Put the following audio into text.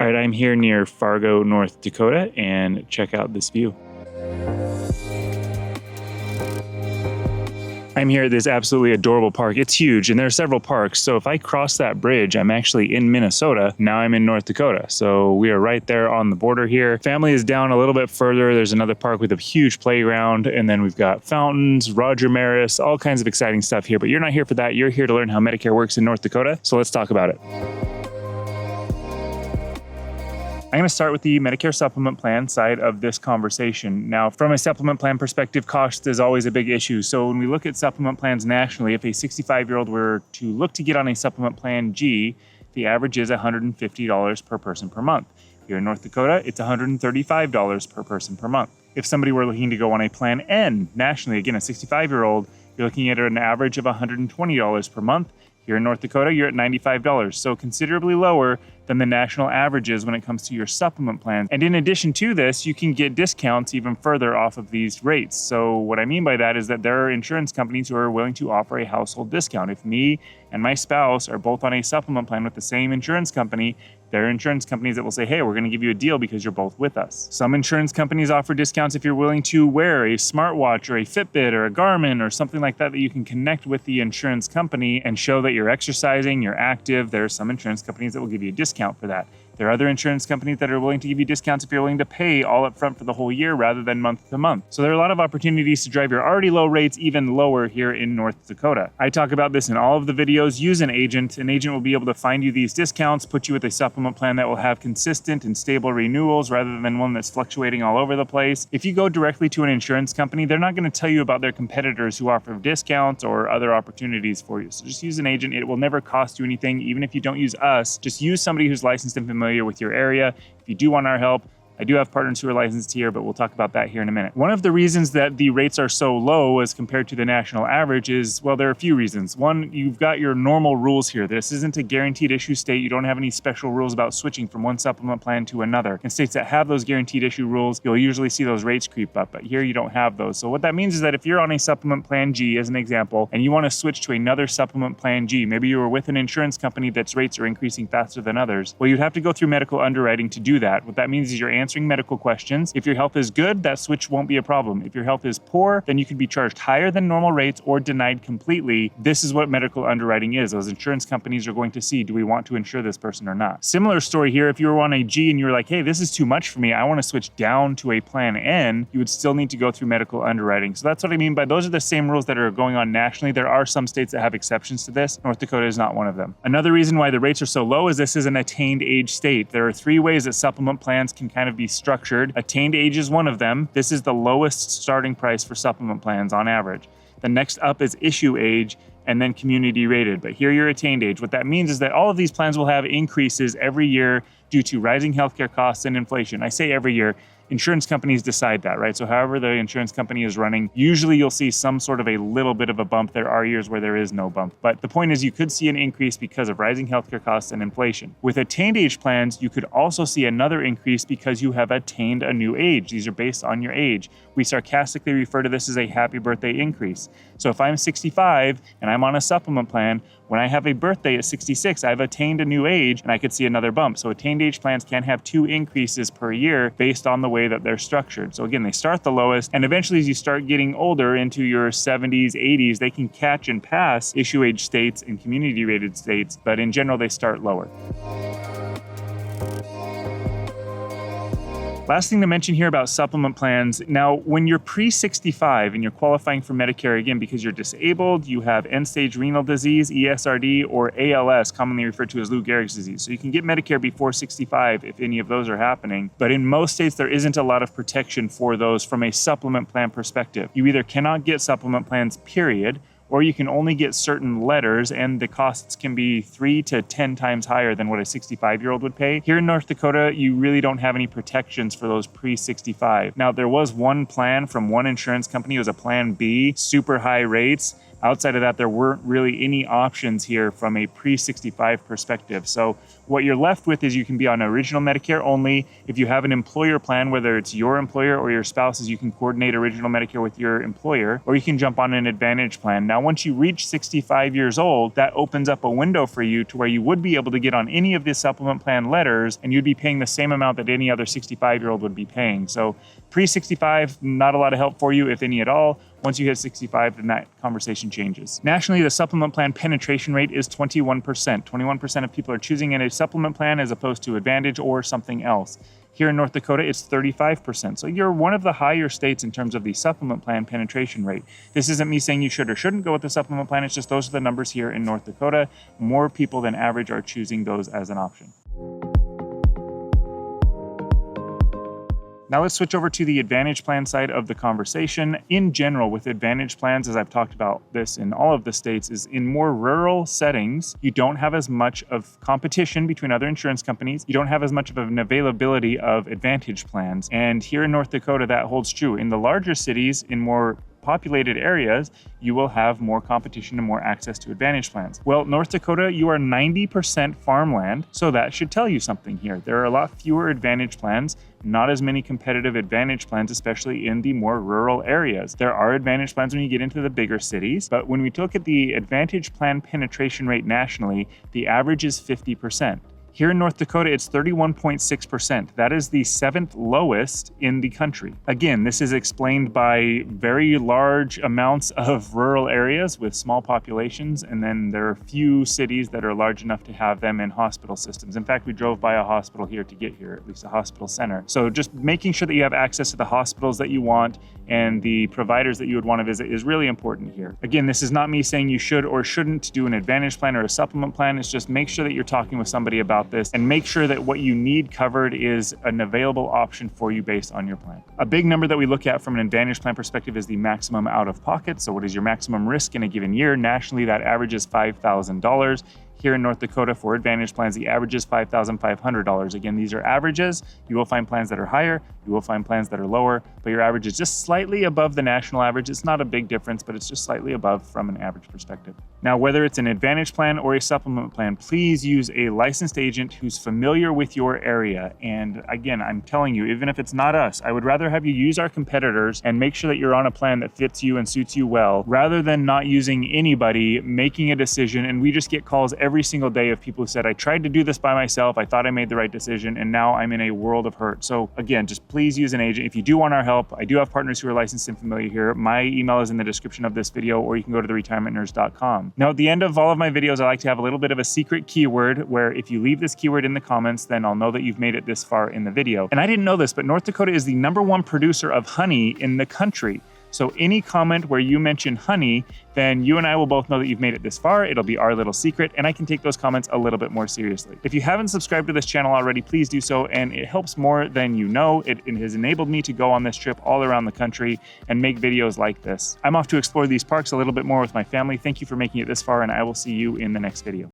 All right, I'm here near Fargo, North Dakota, and check out this view. I'm here at this absolutely adorable park. It's huge, and there are several parks. So if I cross that bridge, I'm actually in Minnesota. Now I'm in North Dakota. So we are right there on the border here. Family is down a little bit further. There's another park with a huge playground, and then we've got fountains, Roger Maris, all kinds of exciting stuff here. But you're not here for that. You're here to learn how Medicare works in North Dakota. So let's talk about it. I'm going to start with the Medicare Supplement Plan side of this conversation. Now, from a supplement plan perspective, cost is always a big issue. So when we look at supplement plans nationally, if a 65-year-old were to look to get on a supplement plan G, the average is $150 per person per month. Here in North Dakota, it's $135 per person per month. If somebody were looking to go on a plan N nationally, again, a 65-year-old, you're looking at an average of $120 per month. Here in North Dakota, you're at $95, so considerably lower than the national averages when it comes to your supplement plans. And in addition to this, you can get discounts even further off of these rates. So what I mean by that is that there are insurance companies who are willing to offer a household discount. If me and my spouse are both on a supplement plan with the same insurance company, there are insurance companies that will say, hey, we're going to give you a deal because you're both with us. Some insurance companies offer discounts if you're willing to wear a smartwatch or a Fitbit or a Garmin or something like that you can connect with the insurance company and show that you're exercising, you're active. There are some insurance companies that will give you a discount for that. There are other insurance companies that are willing to give you discounts if you're willing to pay all up front for the whole year rather than month to month. So there are a lot of opportunities to drive your already low rates even lower here in North Dakota. I talk about this in all of the videos. Use an agent. An agent will be able to find you these discounts, put you with a supplement plan that will have consistent and stable renewals rather than one that's fluctuating all over the place. If you go directly to an insurance company, they're not going to tell you about their competitors who offer discounts or other opportunities for you. So just use an agent. It will never cost you anything, even if you don't use us. Just use somebody who's licensed and familiar with your area. If you do want our help, I do have partners who are licensed here, but we'll talk about that here in a minute. One of the reasons that the rates are so low as compared to the national average is, well, there are a few reasons. One, you've got your normal rules here. This isn't a guaranteed issue state. You don't have any special rules about switching from one supplement plan to another. In states that have those guaranteed issue rules, you'll usually see those rates creep up, but here you don't have those. So what that means is that if you're on a supplement plan G, as an example, and you want to switch to another supplement plan G, maybe you were with an insurance company that's rates are increasing faster than others, well, you'd have to go through medical underwriting to do that. What that means is you're answering medical questions. If your health is good, that switch won't be a problem. If your health is poor, then you could be charged higher than normal rates or denied completely. This is what medical underwriting is. Those insurance companies are going to see, do we want to insure this person or not? Similar story here. If you were on a G and you were like, hey, this is too much for me, I want to switch down to a plan N, you would still need to go through medical underwriting. So that's what I mean by those are the same rules that are going on nationally. There are some states that have exceptions to this. North Dakota is not one of them. Another reason why the rates are so low is this is an attained age state. There are three ways that supplement plans can kind of be structured. Attained age is one of them. This is the lowest starting price for supplement plans on average. The next up is issue age and then community rated. But here you're attained age. What that means is that all of these plans will have increases every year due to rising healthcare costs and inflation. I say every year. Insurance companies decide that, right? So however the insurance company is running, usually you'll see some sort of a little bit of a bump. There are years where there is no bump. But the point is you could see an increase because of rising healthcare costs and inflation. With attained age plans, you could also see another increase because you have attained a new age. These are based on your age. We sarcastically refer to this as a happy birthday increase. So if I'm 65 and I'm on a supplement plan, when I have a birthday at 66, I've attained a new age and I could see another bump. So attained age plans can have two increases per year based on the way that they're structured. So again, they start the lowest, and eventually as you start getting older into your 70s, 80s, they can catch and pass issue age states and community rated states, but in general, they start lower. Last thing to mention here about supplement plans. Now, when you're pre-65 and you're qualifying for Medicare, again, because you're disabled, you have end-stage renal disease, ESRD, or ALS, commonly referred to as Lou Gehrig's disease. So you can get Medicare before 65 if any of those are happening. But in most states, there isn't a lot of protection for those from a supplement plan perspective. You either cannot get supplement plans, period, or you can only get certain letters, and the costs can be 3 to 10 times higher than what a 65-year-old would pay. Here in North Dakota, you really don't have any protections for those pre-65. Now, there was one plan from one insurance company. It was a Plan B, super high rates, Outside of that, there weren't really any options here from a pre-65 perspective. So what you're left with is you can be on original Medicare only. If you have an employer plan, whether it's your employer or your spouse's, you can coordinate original Medicare with your employer, or you can jump on an Advantage plan. Now, once you reach 65 years old, that opens up a window for you to where you would be able to get on any of the supplement plan letters, and you'd be paying the same amount that any other 65-year-old would be paying. So pre-65, not a lot of help for you, if any at all. Once you hit 65, then that conversation changes. Nationally, the supplement plan penetration rate is 21%. 21% of people are choosing a supplement plan as opposed to Advantage or something else. Here in North Dakota, it's 35%. So you're one of the higher states in terms of the supplement plan penetration rate. This isn't me saying you should or shouldn't go with the supplement plan. It's just those are the numbers here in North Dakota. More people than average are choosing those as an option. Now let's switch over to the Advantage plan side of the conversation. In general, with Advantage plans, as I've talked about this in all of the states, is in more rural settings, you don't have as much of competition between other insurance companies. You don't have as much of an availability of Advantage plans. And here in North Dakota, that holds true. In the larger cities, in more populated areas, you will have more competition and more access to Advantage plans. Well, North Dakota, you are 90% farmland, so that should tell you something here. There are a lot fewer Advantage plans, not as many competitive Advantage plans, especially in the more rural areas. There are Advantage plans when you get into the bigger cities, but when we look at the Advantage plan penetration rate nationally, the average is 50%. Here in North Dakota, it's 31.6%. That is the 7th lowest in the country. Again, this is explained by very large amounts of rural areas with small populations, and then there are few cities that are large enough to have them in hospital systems. In fact, we drove by a hospital here to get here, at least a hospital center. So just making sure that you have access to the hospitals that you want and the providers that you would want to visit is really important here. Again, this is not me saying you should or shouldn't do an Advantage plan or a supplement plan. It's just make sure that you're talking with somebody about this and make sure that what you need covered is an available option for you based on your plan. A big number that we look at from an Advantage plan perspective is the maximum out of pocket. So what is your maximum risk in a given year? Nationally, that average is $5,000. Here in North Dakota, for Advantage plans, the average is $5,500. Again, these are averages. You will find plans that are higher. You will find plans that are lower, but your average is just slightly above the national average. It's not a big difference, but it's just slightly above from an average perspective. Now, whether it's an Advantage plan or a supplement plan, please use a licensed agent who's familiar with your area. And again, I'm telling you, even if it's not us, I would rather have you use our competitors and make sure that you're on a plan that fits you and suits you well, rather than not using anybody, making a decision. And we just get calls every single day of people who said, I tried to do this by myself, I thought I made the right decision, and now I'm in a world of hurt. So again, just please use an agent. If you do want our help, I do have partners who are licensed and familiar here. My email is in the description of this video, or you can go to theretirementnerds.com. Now, at the end of all of my videos, I like to have a little bit of a secret keyword where if you leave this keyword in the comments, then I'll know that you've made it this far in the video. And I didn't know this, but North Dakota is the #1 producer of honey in the country. So any comment where you mention honey, then you and I will both know that you've made it this far. It'll be our little secret, and I can take those comments a little bit more seriously. If you haven't subscribed to this channel already, please do so, and it helps more than you know. It has enabled me to go on this trip all around the country and make videos like this. I'm off to explore these parks a little bit more with my family. Thank you for making it this far, and I will see you in the next video.